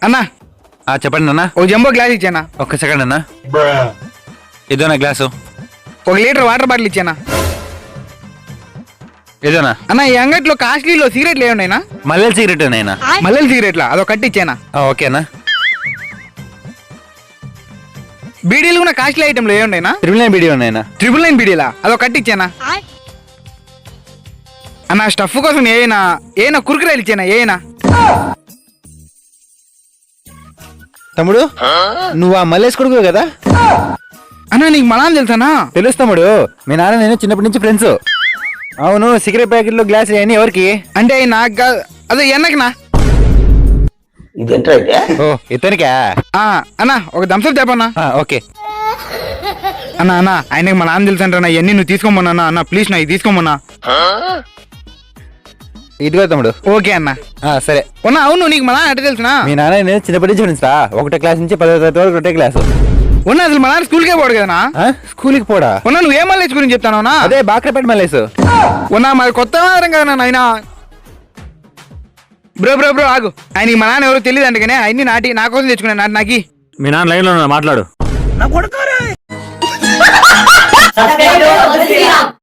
అన్నా చెప్పండి అన్న. ఓ జంబో గ్లాస్ ఇచ్చానా. ఒక్క సెకండ్ అన్న. ఇదోనా గ్లాసు? 1 లీటర్ వాటర్ బాటిల్ ఇచ్చానా. ఇదోనా అన్న ఈ అంగట్లో కాస్ట్లీలో సిగరెట్లు ఏమున్నాయినా? మల్లెల సిగరెట్ అయినా? మల్లెల సిగరెట్లా అదొక కట్టి ఇచ్చానా. ఓకేనా. బీడీలు కూడా కాస్ట్లీ ఐటెంలో ఏమున్నాయినా? 999 బీడీ ఉన్నాయినా? 999 బీడీలా అదొక కట్టి ఇచ్చానా. అన్న స్టఫ్ కోసం ఏనా కుర్కురేలు ఇచ్చానా ఏనా. తమ్ముడు నువ్వు ఆ మల్లేష్ కొడుకు కదా? అన్న నీకు మా నాన్న తెలుసానా? తెలుసు తమ్ముడు, మీ నాన్న నేను చిన్నప్పటి నుంచి ఫ్రెండ్స్. అవును, సిగరెట్ ప్యాకెట్లో గ్లాసులు అయ్యి ఎవరికి? అంటే నాకు అదే ఎన్నకినా. ఓ ఇతనికా? అన్న ఒక థమ్స్అప్ చెప్పన్నా. ఓకే అన్న ఆయనకి మా నాన్న తెలుసు అంటారా. ఇవన్నీ నువ్వు తీసుకోమన్నా అన్న ప్లీజ్ నా ఇది తీసుకోమన్నా. ఇదిగో తమ్ముడు. ఓకే అన్న. సరే ఉన్నా. అవును నీకు మా నాన్న అంటే తెలుసునా? మీ నాన్న నేను చిన్నప్పటి నుంచి ఫ్రెండ్స్. 1వ క్లాస్ నుంచి 10వ తరగతి వరకు ఒకటే క్లాసు. ఉన్నా అసలు మా నాన్న స్కూల్కే పోడు కదా. స్కూల్కి పోడా? ఉన్నా నువ్వు ఏ మల్లేష్ గురించి చెప్తానా? అదే బాక్రపేట మల్లేష్. ఉన్నా మరి కొత్త ఆధారం కదా నాయన. బ్రో ఆగు. ఆయనకి మా నాన్న ఎవరో తెలియదు అంటే కానీ ఆయన్ని నా కోసం తెచ్చుకున్నా. నాకి మీ నాన్న లైన్ లో మాట్లాడు.